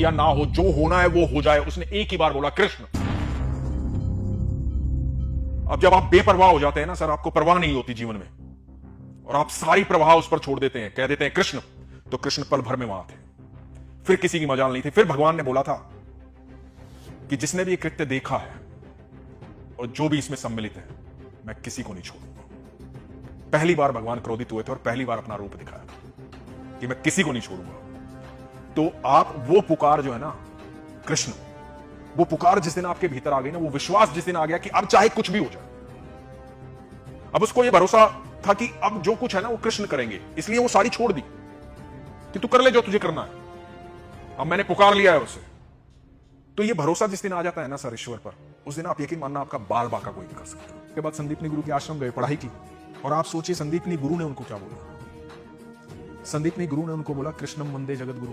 या ना हो, जो होना है वो हो जाए, उसने एक ही बार बोला कृष्ण। अब जब आप बेपरवाह हो जाते हैं ना सर, आपको परवाह नहीं होती जीवन में, और आप सारी प्रवाह उस पर छोड़ देते हैं, कह देते हैं कृष्ण, तो कृष्ण पल भर में वहां थे, फिर किसी की मजाल नहीं थी। फिर भगवान ने बोला था कि जिसने भी ये कृत्य देखा है और जो भी इसमें सम्मिलित है, मैं किसी को नहीं छोड़ूंगा। पहली बार भगवान क्रोधित हुए थे और पहली बार अपना रूप दिखाया था कि मैं किसी को नहीं छोड़ूंगा। तो आप वो पुकार जो है ना कृष्ण, वो पुकार जिस दिन आपके भीतर आ गई ना, वो विश्वास जिस दिन आ गया कि अब चाहे कुछ भी हो जाए, अब उसको ये भरोसा था कि अब जो कुछ है ना वो कृष्ण करेंगे, इसलिए वो सारी छोड़ दी कि तू कर ले जो तुझे करना है, अब मैंने पुकार लिया है उसे। तो ये भरोसा जिस दिन आ जाता है ना सर ईश्वर पर, उस दिन आप यकीन मानना आपका बाल बाका कोई नहीं कर सकता। उसके बाद संदीपनी गुरु के आश्रम गए, पढ़ाई की, और आप सोचिए संदीपनी गुरु ने उनको क्या बोला। संदीपनी गुरु ने उनको बोला कृष्णम वंदे जगत गुरु,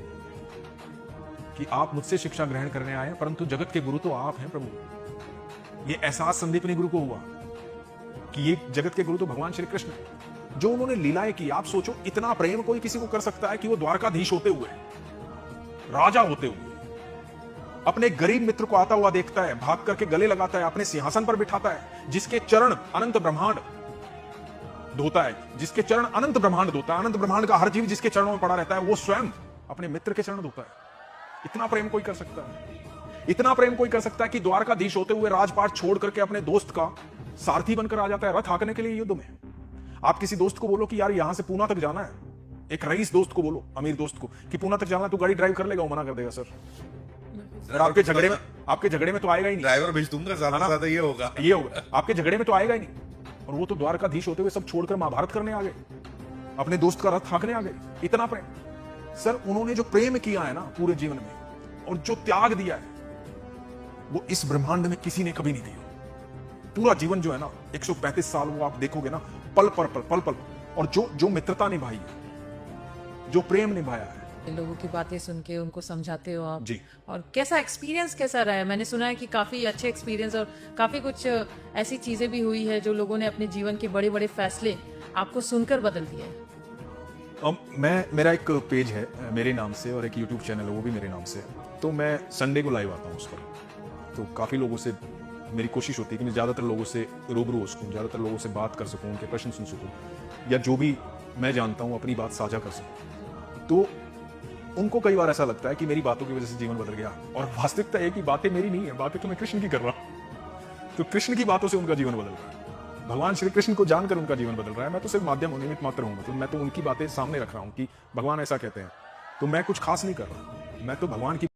कि आप मुझसे शिक्षा ग्रहण करने आए हैं, परंतु जगत के गुरु तो आप हैं प्रभु। ये एहसास संदीपनी गुरु को हुआ कि ये जगत के गुरु तो भगवान श्री कृष्ण है। जो उन्होंने लीलाएं की, आप सोचो इतना प्रेम कोई किसी को कर सकता है कि वो द्वारकाधीश होते हुए, राजा होते हुए, अपने गरीब मित्र को आता हुआ देखता है, भाग करके गले लगाता है, अपने सिंहासन पर बिठाता है, जिसके चरण अनंत ब्रह्मांड धोता है, जिसके चरण अनंत ब्रह्मांड धोता है, अनंत ब्रह्मांड का हर जीव जिसके चरणों में पड़ा रहता है, वो स्वयं अपने मित्र के चरण धोता है। इतना प्रेम कोई कर सकता है? इतना प्रेम कोई कर सकता है कि द्वारकाधीश होते हुए राजपाट छोड़ करके अपने दोस्त का सारथी बनकर आ जाता है रथ हाँकने के लिए युद्ध में। आप किसी दोस्त को बोलो कि यार यहां से पूना तक जाना है, एक रईस दोस्त को बोलो, अमीर दोस्त को, कि पूना तक जाना, तू गाड़ी ड्राइव कर लेगा? वो मना कर देगा सर आपके झगड़े में तो आएगा ही नहीं, ड्राइवर भेज दूंगा, ज्यादा ये होगा आपके झगड़े में तो आएगा ही नहीं। और वो तो द्वारकाधीश होते हुए सब छोड़कर महाभारत करने आ गए, अपने दोस्त का रथ हाँकने आ गए। इतना प्रेम सर, उन्होंने जो प्रेम किया है ना पूरे जीवन में, और जो त्याग दिया है, वो इस ब्रह्मांड में किसी ने कभी नहीं दिया। पूरा जीवन जो है ना 135 साल, वो आप देखोगे ना, पल पल, और जो मित्रता निभाई है, जो प्रेम निभाया है। लोगों की बातें सुन के उनको समझाते हो आप जी। और कैसा एक्सपीरियंस कैसा रहा है? मैंने सुना है कि काफी अच्छे एक्सपीरियंस और काफी कुछ ऐसी चीजें भी हुई है जो लोगों ने अपने जीवन के बड़े बड़े फैसले आपको सुनकर बदल दिए हैं। मेरा एक पेज है मेरे नाम से, और एक यूट्यूब चैनल है वो भी मेरे नाम से, तो मैं संडे को लाइव आता हूँ उस पर। तो काफ़ी लोगों से मेरी कोशिश होती है कि मैं ज़्यादातर लोगों से रूबरू हो सकूँ, ज़्यादातर लोगों से बात कर सकूँ, उनके प्रश्न सुन सकूँ, या जो भी मैं जानता हूँ अपनी बात साझा कर सकूँ। तो उनको कई बार ऐसा लगता है कि मेरी बातों की वजह से जीवन बदल गया, और वास्तविकता है कि बातें मेरी नहीं है, बातें तो मैं कृष्ण की कर रहा हूँ। तो कृष्ण की बातों से उनका जीवन बदल रहा है, भगवान श्री कृष्ण को जानकर उनका जीवन बदल रहा है। मैं तो सिर्फ माध्यम, निमित्त मात्र हूँ। तो मैं तो उनकी बातें सामने रख रहा हूँ कि भगवान ऐसा कहते हैं, तो मैं कुछ खास नहीं कर रहा, मैं तो भगवान की